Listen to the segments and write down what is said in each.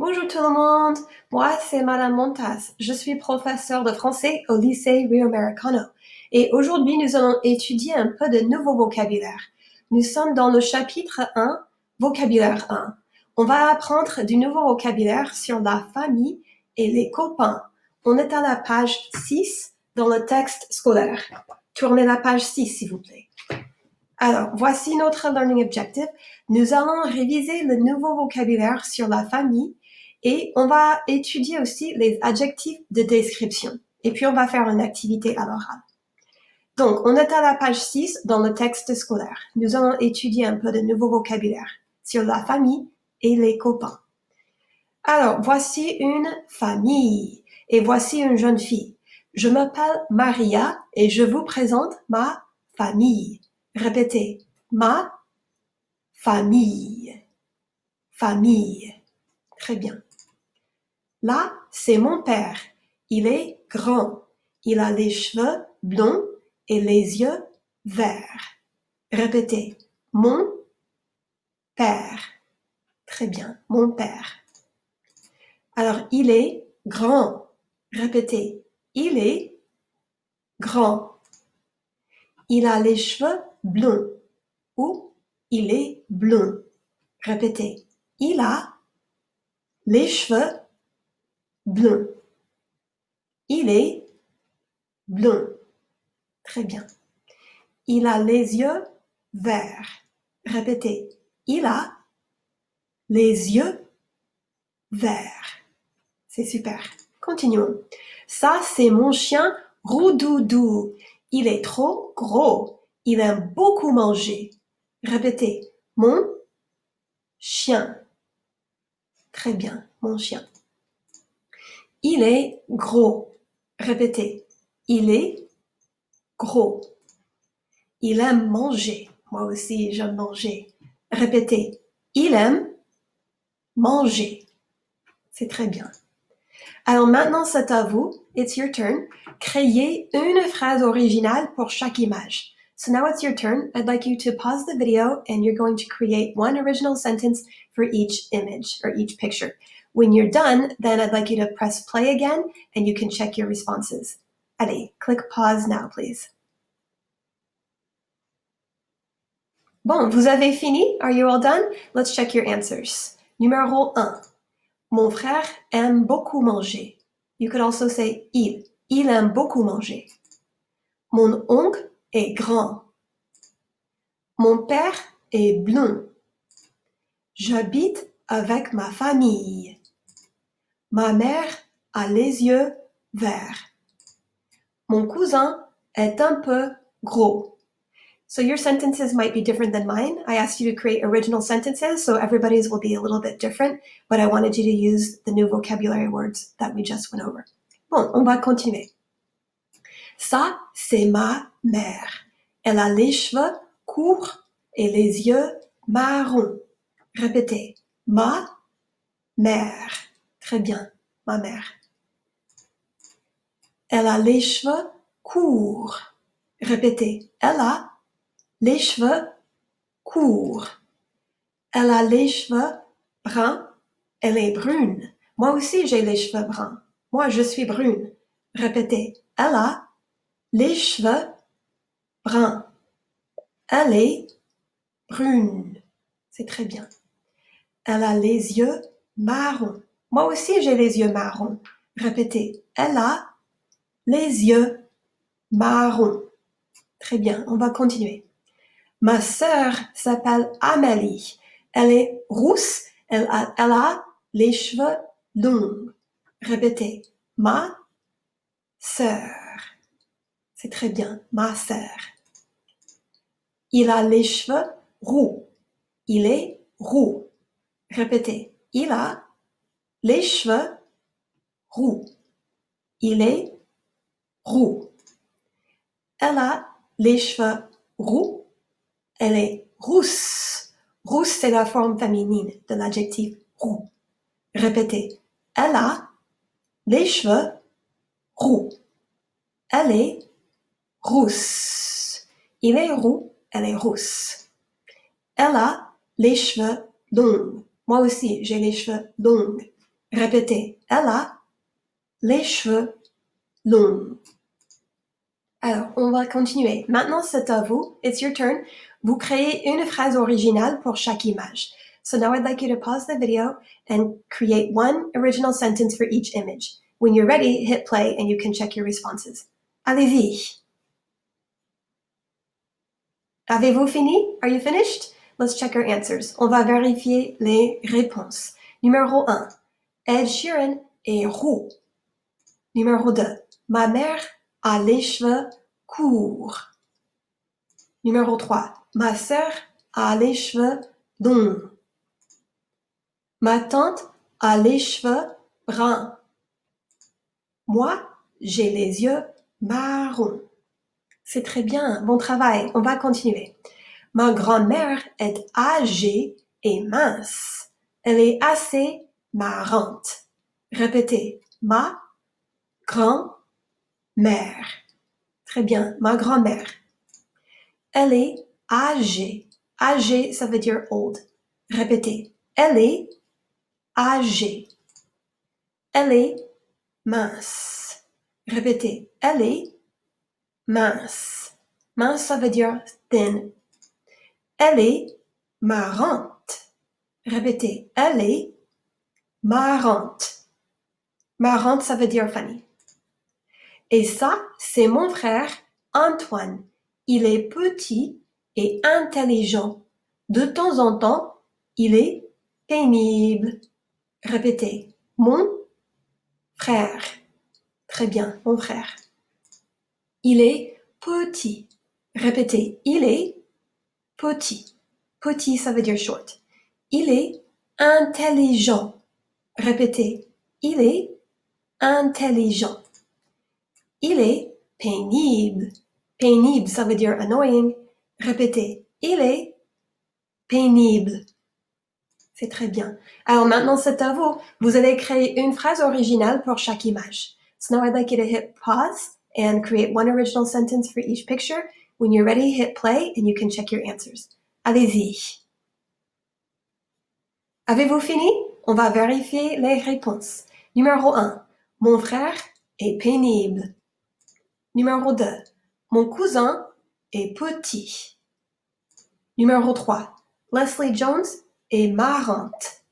Bonjour tout le monde, moi c'est Madame Montas. Je suis professeure de français au lycée Rio Americano et aujourd'hui nous allons étudier un peu de nouveau vocabulaire. Nous sommes dans le chapitre 1, vocabulaire 1. On va apprendre du nouveau vocabulaire sur la famille et les copains. On est à la page 6 dans le texte scolaire. Tournez la page 6 s'il vous plaît. Alors, voici notre learning objective. Nous allons réviser le nouveau vocabulaire sur la famille et on va étudier aussi les adjectifs de description. Et puis, on va faire une activité à l'oral. Donc, on est à la page 6 dans le texte scolaire. Nous allons étudier un peu de nouveau vocabulaire sur la famille et les copains. Alors, voici une famille et voici une jeune fille. Je m'appelle Maria et je vous présente ma famille. Répétez, ma famille. Famille. Très bien. Là, c'est mon père. Il est grand. Il a les cheveux blonds et les yeux verts. Répétez, mon père. Très bien, mon père. Alors, il est grand. Répétez, il est grand. Il a les cheveux blonds ou il est blond. Répétez, il a les cheveux blonds. Il est blond. Très bien. Il a les yeux verts. Répétez, il a les yeux verts. C'est super. Continuons. Ça, c'est mon chien Roudoudou. Il est trop gros. Il aime beaucoup manger. Répétez, mon chien. Très bien, mon chien. Il est gros. Répétez, il est gros. Il aime manger. Moi aussi, j'aime manger. Répétez, il aime manger. C'est très bien. Alors maintenant, c'est à vous. It's your turn. Créez une phrase originale pour chaque image. So now it's your turn. I'd like you to pause the video and you're going to create one original sentence for each image or each picture. When you're done, then I'd like you to press play again and you can check your responses. Allez, click pause now, please. Bon, vous avez fini? Are you all done? Let's check your answers. Numéro 1. Mon frère aime beaucoup manger. You could also say il. Il aime beaucoup manger. Mon oncle est grand. Mon père est blond. J'habite avec ma famille. Ma mère a les yeux verts. Mon cousin est un peu gros. So your sentences might be different than mine. I asked you to create original sentences, so everybody's will be a little bit different, but I wanted you to use the new vocabulary words that we just went over. Bon, on va continuer. Ça, c'est ma mère. Elle a les cheveux courts et les yeux marrons. Répétez, ma mère. Très bien, ma mère. Elle a les cheveux courts. Répétez, elle a les cheveux courts. Elle a les cheveux bruns. Elle est brune. Moi aussi, j'ai les cheveux bruns. Moi, je suis brune. Répétez, elle a les cheveux bruns. Elle est brune. C'est très bien. Elle a les yeux marrons. Moi aussi, j'ai les yeux marrons. Répétez, elle a les yeux marrons. Très bien, on va continuer. Ma sœur s'appelle Amélie. Elle est rousse. Elle a les cheveux longs. Répétez, ma sœur. C'est très bien, ma sœur. Il a les cheveux roux. Il est roux. Répétez, il a les cheveux roux. Il est roux. Elle a les cheveux roux. Elle est rousse. Rousse, c'est la forme féminine de l'adjectif roux. Répétez, elle a les cheveux roux. Elle est rousse. Il est roux, elle est rousse. Elle a les cheveux longs. Moi aussi, j'ai les cheveux longs. Répétez. Elle a les cheveux longs. Alors, on va continuer. Maintenant, c'est à vous. It's your turn. Vous créez une phrase originale pour chaque image. So now I'd like you to pause the video and create one original sentence for each image. When you're ready, hit play and you can check your responses. Allez-y. Avez-vous fini? Are you finished? Let's check our answers. On va vérifier les réponses. Numéro 1. Ed Sheeran est roux. Numéro 2. Ma mère a les cheveux courts. Numéro 3. Ma sœur a les cheveux longs. Ma tante a les cheveux bruns. Moi, j'ai les yeux marrons. C'est très bien, bon travail. On va continuer. Ma grand-mère est âgée et mince. Elle est assez marrante. Répétez. Ma grand-mère. Très bien, ma grand-mère. Elle est âgée. Âgée, ça veut dire old. Répétez. Elle est âgée. Elle est mince. Répétez. Elle est mince. Mince, ça veut dire thin. Elle est marrante. Répétez. Elle est marrante. Marrante, ça veut dire funny. Et ça, c'est mon frère Antoine. Il est petit et intelligent. De temps en temps, il est pénible. Répétez. Mon frère. Très bien, mon frère. Il est petit. Répétez. Il est petit. Petit, ça veut dire short. Il est intelligent. Répétez. Il est intelligent. Il est pénible. Pénible, ça veut dire annoying. Répétez. Il est pénible. C'est très bien. Alors maintenant, c'est à vous. Vous allez créer une phrase originale pour chaque image. So now I'd like you to hit pause and create one original sentence for each picture. When you're ready, hit play and you can check your answers. Allez-y. Avez-vous fini? On va vérifier les réponses. Numéro 1. Mon frère est pénible. Numéro 2. Mon cousin est petit. Numéro 3. Leslie Jones est marrante.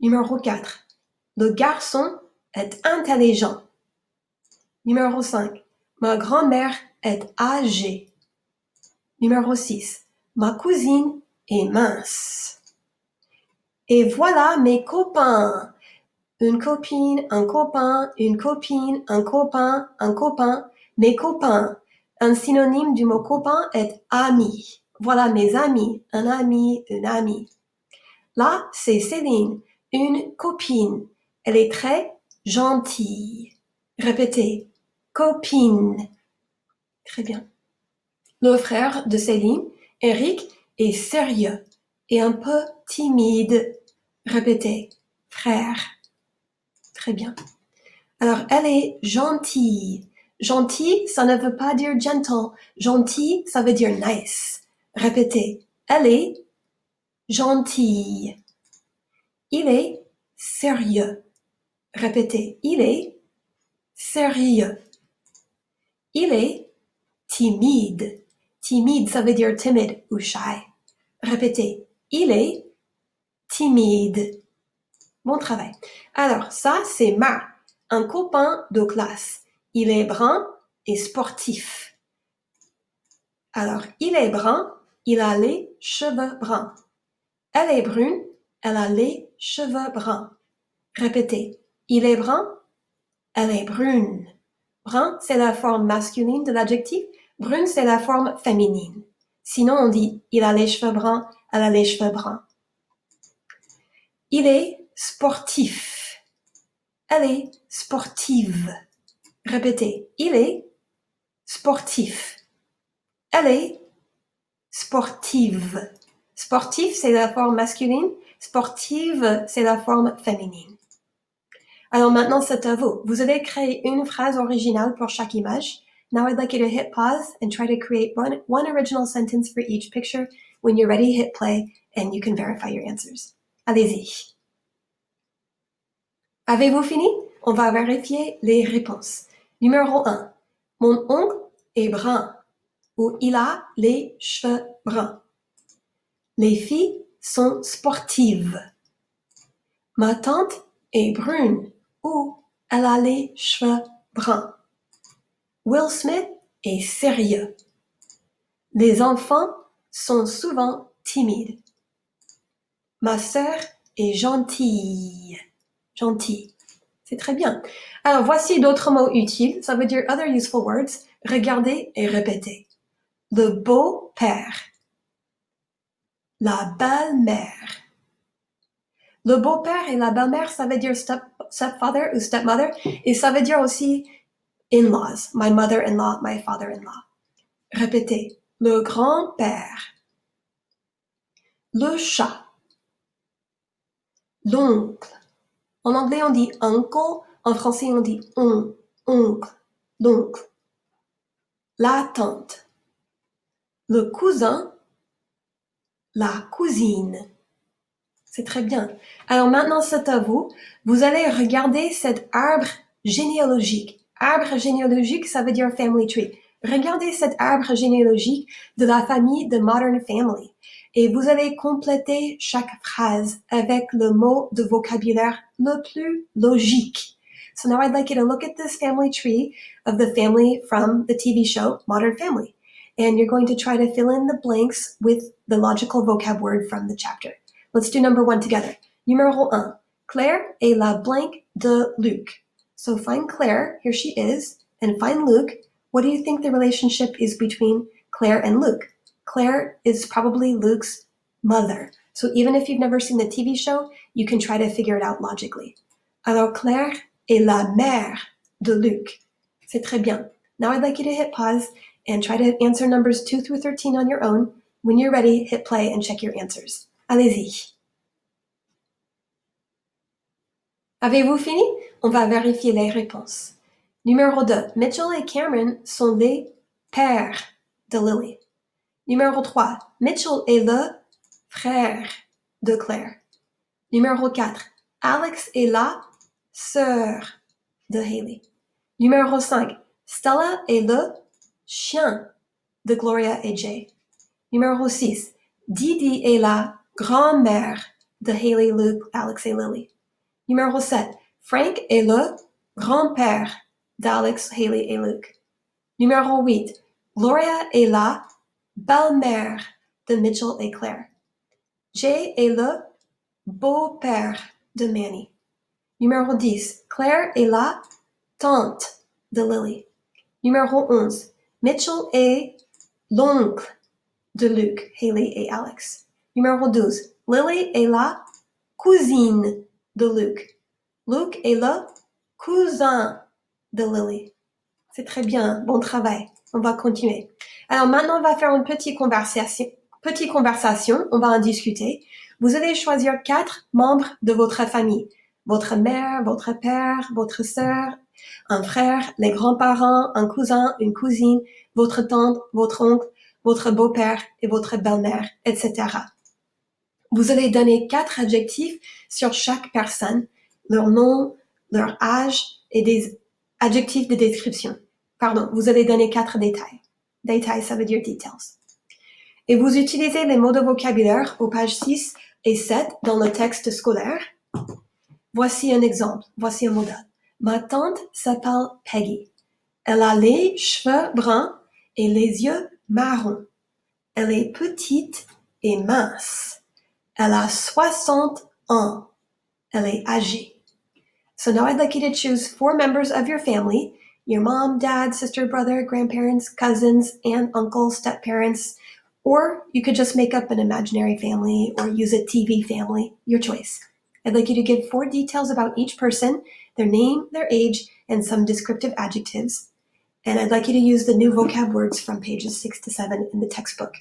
Numéro 4. Le garçon est intelligent. Numéro 5. Ma grand-mère est âgée. Numéro 6. Ma cousine est mince. Et voilà mes copains. Une copine, un copain, une copine, un copain, un copain. Mes copains. Un synonyme du mot copain est ami. Voilà mes amis. Un ami, une amie. Là, c'est Céline, une copine. Elle est très gentille. Répétez. Copine. Très bien. Le frère de Céline, Eric, est sérieux et un peu timide. Répétez. Frère. Très bien. Alors, elle est gentille. Gentil, ça ne veut pas dire gentle. Gentil, ça veut dire nice. Répétez. Elle est gentille. Il est sérieux. Répétez. Il est sérieux. Il est timide. Timide, ça veut dire timide ou shy. Répétez. Il est timide. Bon travail. Alors, ça, c'est Marc, un copain de classe. Il est brun et sportif. Alors, il est brun, il a les cheveux bruns. Elle est brune, elle a les cheveux bruns. Répétez. Il est brun, elle est brune. Brun, c'est la forme masculine de l'adjectif. Brune, c'est la forme féminine. Sinon, on dit il a les cheveux bruns, elle a les cheveux bruns. Il est sportif. Elle est sportive. Répétez. Il est sportif. Elle est sportive. Sportif, c'est la forme masculine. Sportive, c'est la forme féminine. Alors maintenant, c'est à vous. Vous allez créer une phrase originale pour chaque image. Now I'd like you to hit pause and try to create one original sentence for each picture. When you're ready, hit play and you can verify your answers. Allez-y. Avez-vous fini? On va vérifier les réponses. Numéro 1. Mon oncle est brun ou il a les cheveux bruns. Les filles sont sportives. Ma tante est brune ou elle a les cheveux bruns. Will Smith est sérieux. Les enfants sont souvent timides. Ma sœur est gentille. Gentille. C'est très bien. Alors, voici d'autres mots utiles. Ça veut dire other useful words. Regardez et répétez. Le beau-père. La belle-mère. Le beau-père et la belle-mère, ça veut dire stepfather ou stepmother. Et ça veut dire aussi in-laws. My mother-in-law, my father-in-law. Répétez. Le grand-père. Le chat. L'oncle. En anglais, on dit uncle. En français, on dit oncle. L'oncle. La tante. Le cousin. La cousine. C'est très bien. Alors maintenant, c'est à vous. Vous allez regarder cet arbre généalogique. Arbre généalogique, ça veut dire family tree. Regardez cet arbre généalogique de la famille de Modern Family. Et vous allez compléter chaque phrase avec le mot de vocabulaire le plus logique. So now I'd like you to look at this family tree of the family from the TV show Modern Family. And you're going to try to fill in the blanks with the logical vocab word from the chapter. Let's do number 1 together. Numéro 1. Claire est la blank de Luc. So find Claire, here she is, and find Luc. What do you think the relationship is between Claire and Luc? Claire is probably Luc's mother. So even if you've never seen the TV show, you can try to figure it out logically. Alors Claire est la mère de Luc. C'est très bien. Now I'd like you to hit pause and try to answer numbers 2 through 13 on your own. When you're ready, hit play and check your answers. Allez-y. Avez-vous fini? On va vérifier les réponses. Numéro 2. Mitchell et Cameron sont les pères de Lily. Numéro 3. Mitchell est le frère de Claire. Numéro 4. Alex est la sœur de Haley. Numéro 5. Stella est le chien de Gloria et Jay. Numéro 6. Didi est la grand-mère de Haley, Luke, Alex et Lily. Numéro 7. Frank est le grand-père d'Alex, Haley et Luke. Numéro 8. Gloria est la belle-mère de Mitchell et Claire. Jay est le beau-père de Manny. Numéro 10. Claire est la tante de Lily. Numéro 11. Mitchell est l'oncle de Luke, Haley et Alex. Numéro 12. Lily est la cousine de Luke. Luke est le cousin de Lily. C'est très bien, bon travail. On va continuer. Alors maintenant, on va faire une petite conversation. On va en discuter. Vous allez choisir 4 membres de votre famille. Votre mère, votre père, votre sœur, un frère, les grands-parents, un cousin, une cousine, votre tante, votre oncle, votre beau-père et votre belle-mère, etc. Vous allez donner 4 adjectifs sur chaque personne, leur nom, leur âge et des adjectifs de description. Pardon, vous allez donner 4 détails. Détails, ça veut dire details. Et vous utilisez les mots de vocabulaire aux pages 6 et 7 dans le texte scolaire. Voici un exemple, voici un modèle. Ma tante s'appelle Peggy. Elle a les cheveux bruns et les yeux marrons. Elle est petite et mince. Elle a 60 ans. Elle est âgée. So now I'd like you to choose 4 members of your family, your mom, dad, sister, brother, grandparents, cousins, aunt, uncle, step-parents, or you could just make up an imaginary family or use a TV family, your choice. I'd like you to give 4 details about each person, their name, their age, and some descriptive adjectives. And I'd like you to use the new vocab words from pages 6 to 7 in the textbook.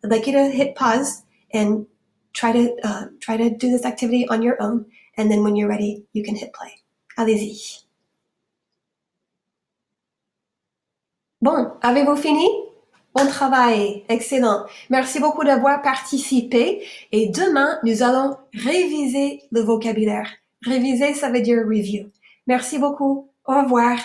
I'd like you to hit pause and try to do this activity on your own, and then when you're ready, you can hit play. Allez-y. Bon, avez-vous fini? Bon travail, excellent. Merci beaucoup d'avoir participé et demain, nous allons réviser le vocabulaire. Réviser, ça veut dire review. Merci beaucoup. Au revoir.